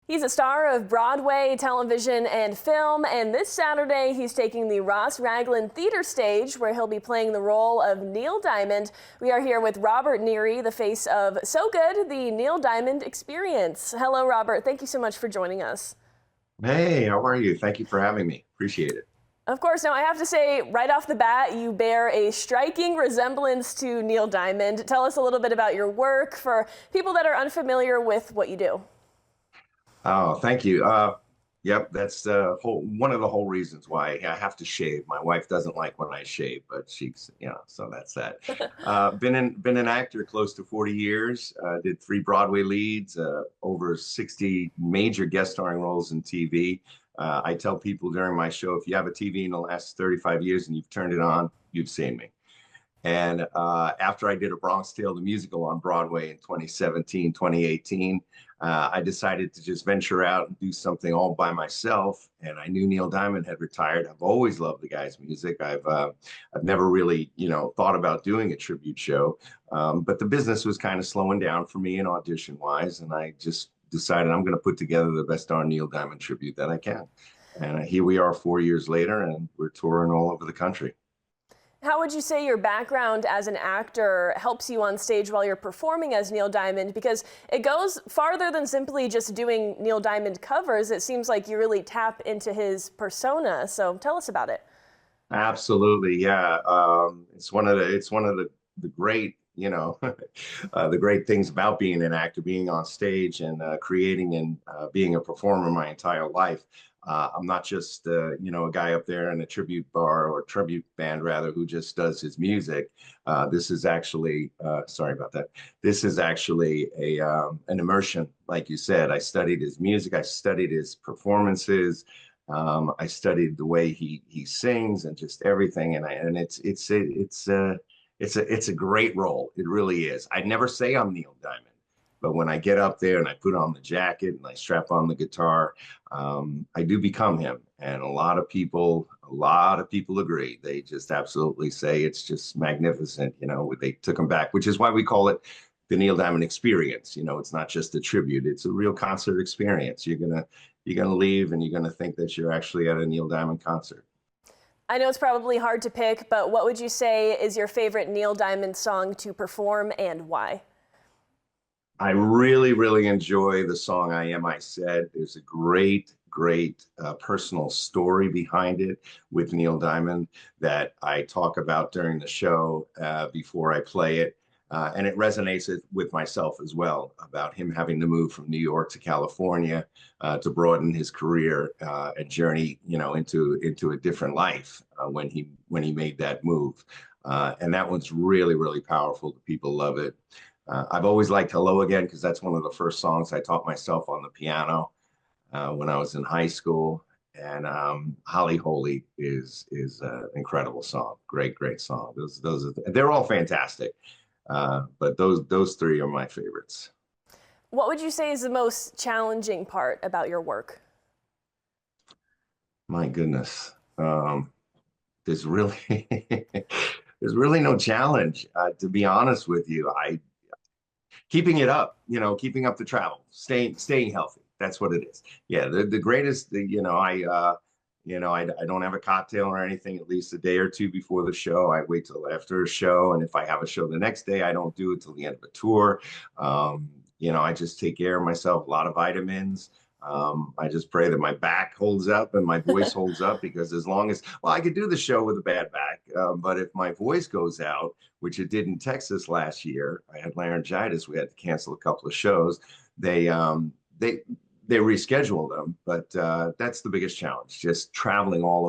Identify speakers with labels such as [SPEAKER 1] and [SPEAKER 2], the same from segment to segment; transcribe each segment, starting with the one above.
[SPEAKER 1] He's a star of Broadway, television, and film, and this Saturday he's taking the Ragland Theater stage where he'll be playing the role of Neil Diamond. We are here with Robert Neary, the face of So Good, the Neil Diamond Experience. Hello, Robert. Thank you so much for joining us.
[SPEAKER 2] Hey, how are you? Thank you for having me. Appreciate it.
[SPEAKER 1] Of course. Now, I have to say, right off the bat, you bear a striking resemblance to Neil Diamond. Tell us a little bit about your work for people that are unfamiliar with what you do.
[SPEAKER 2] Oh, thank you. Yep, that's one of the whole reasons why I have to shave. My wife doesn't like when I shave, but she's, so that's that. Been an actor close to 40 years. Did 3 Broadway leads, over 60 major guest starring roles in TV. I tell people during my show, if you have a TV in the last 35 years and you've turned it on, you've seen me. And after I did A Bronx Tale, the musical on Broadway in 2017, 2018, I decided to just venture out and do something all by myself. And I knew Neil Diamond had retired. I've always loved the guy's music. I've never really, thought about doing a tribute show. But the business was kind of slowing down for me in audition wise. And I just decided I'm going to put together the best darn Neil Diamond tribute that I can. And here we are 4 years later, and we're touring all over the country.
[SPEAKER 1] How would you say your background as an actor helps you on stage while you're performing as Neil Diamond? Because it goes farther than simply just doing Neil Diamond covers. It seems like you really tap into his persona. So tell us about it.
[SPEAKER 2] Absolutely, yeah. It's one of the great, the great things about being an actor, being on stage and creating and being a performer my entire life. I'm not just, a guy up there in a tribute bar or tribute band, rather, who just does his music. This is actually, sorry about that. This is actually an immersion, like you said. I studied his music. I studied his performances. I studied the way he sings and just everything. And it's a great role. It really is. I'd never say I'm Neil Diamond. But when I get up there and I put on the jacket and I strap on the guitar, I do become him. And a lot of people agree. They just absolutely say it's just magnificent. They took him back, which is why we call it the Neil Diamond Experience. It's not just a tribute. It's a real concert experience. You're gonna leave and you're gonna think that you're actually at a Neil Diamond concert.
[SPEAKER 1] I know it's probably hard to pick, but what would you say is your favorite Neil Diamond song to perform and why?
[SPEAKER 2] I really, really enjoy the song I Am, I Said. There's a great personal story behind it with Neil Diamond that I talk about during the show before I play it. And it resonates with myself as well, about him having to move from New York to California to broaden his career and journey, into a different life when he made that move. And that one's really, really powerful. The people love it. I've always liked Hello Again because that's one of the first songs I taught myself on the piano when I was in high school. And Holly Holy is an incredible song. Great song. They're all fantastic. But those 3 are my favorites.
[SPEAKER 1] What would you say is the most challenging part about your work?
[SPEAKER 2] My goodness. There's really there's really no challenge, to be honest with you. Keeping it up, keeping up the travel, staying healthy. That's what it is. Yeah, the greatest, I don't have a cocktail or anything at least a day or 2 before the show. I wait till after a show, and if I have a show the next day, I don't do it till the end of a tour. I just take care of myself. A lot of vitamins. I just pray that my back holds up and my voice holds up, because as long as, well, I could do the show with a bad back, but if my voice goes out, which it did in Texas last year, I had laryngitis. We had to cancel a couple of shows. They rescheduled them, but that's the biggest challenge, just traveling all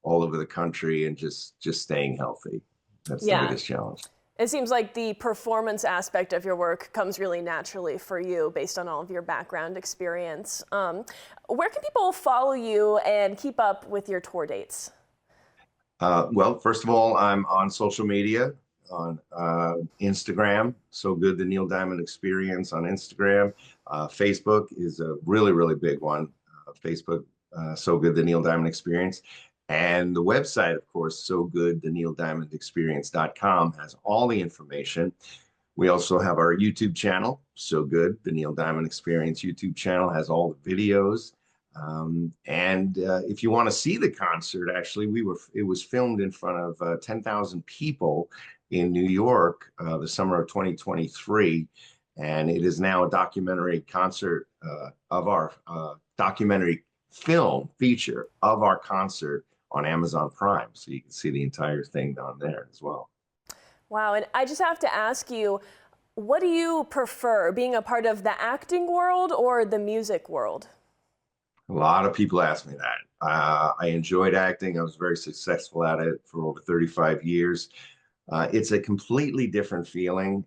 [SPEAKER 2] over the country and just staying healthy. That's the biggest challenge.
[SPEAKER 1] It seems like the performance aspect of your work comes really naturally for you based on all of your background experience. Where can people follow you and keep up with your tour dates?
[SPEAKER 2] Well, first of all, I'm on social media, on Instagram. So Good, the Neil Diamond Experience on Instagram. Facebook is a really, really big one. Facebook, So Good, the Neil Diamond Experience. And the website, of course, So Good, the Neil Diamond Experience.com has all the information. We also have our YouTube channel, So Good, the Neil Diamond Experience YouTube channel has all the videos. If you want to see the concert, actually, it was filmed in front of 10,000 people in New York the summer of 2023. And it is now a documentary concert of our documentary film feature of our concert on Amazon Prime. So you can see the entire thing down there as well.
[SPEAKER 1] Wow, and I just have to ask you, what do you prefer, being a part of the acting world or the music world?
[SPEAKER 2] A lot of people ask me that. I enjoyed acting. I was very successful at it for over 35 years. It's a completely different feeling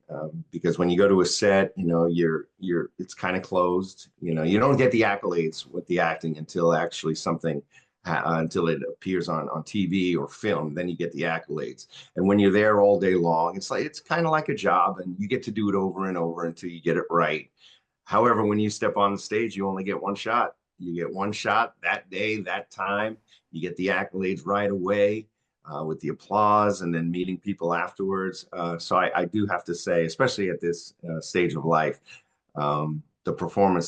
[SPEAKER 2] because when you go to a set, it's kind of closed. You don't get the accolades with the acting until actually until it appears on TV or film. Then you get the accolades. And when you're there all day long, it's kind of like a job, and you get to do it over and over until you get it right. However, when you step on the stage, you only get one shot. You get one shot that day, that time. You get the accolades right away. With the applause and then meeting people afterwards. So I do have to say, especially at this stage of life, the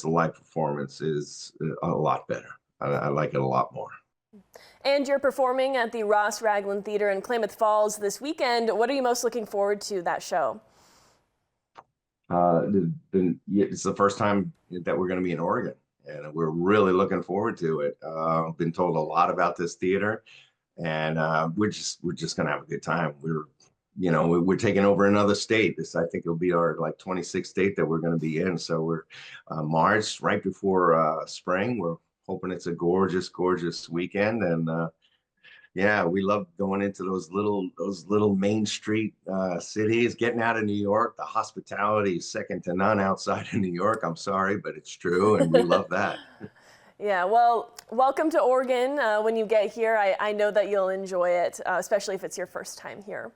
[SPEAKER 2] live performance is a lot better. I like it a lot more.
[SPEAKER 1] And you're performing at the Ragland Theater in Klamath Falls this weekend. What are you most looking forward to that show?
[SPEAKER 2] It's the first time that we're going to be in Oregon, and we're really looking forward to it. I've been told a lot about this theater. And we're just gonna have a good time. We're taking over another state. I think it'll be our 26th state that we're going to be in. So we're March, right before spring. We're hoping it's a gorgeous, gorgeous weekend. And yeah, we love going into those little Main Street cities, getting out of New York. The hospitality is second to none outside of New York. I'm sorry, but it's true, and we love that.
[SPEAKER 1] Yeah, well, welcome to Oregon when you get here. I know that you'll enjoy it, especially if it's your first time here.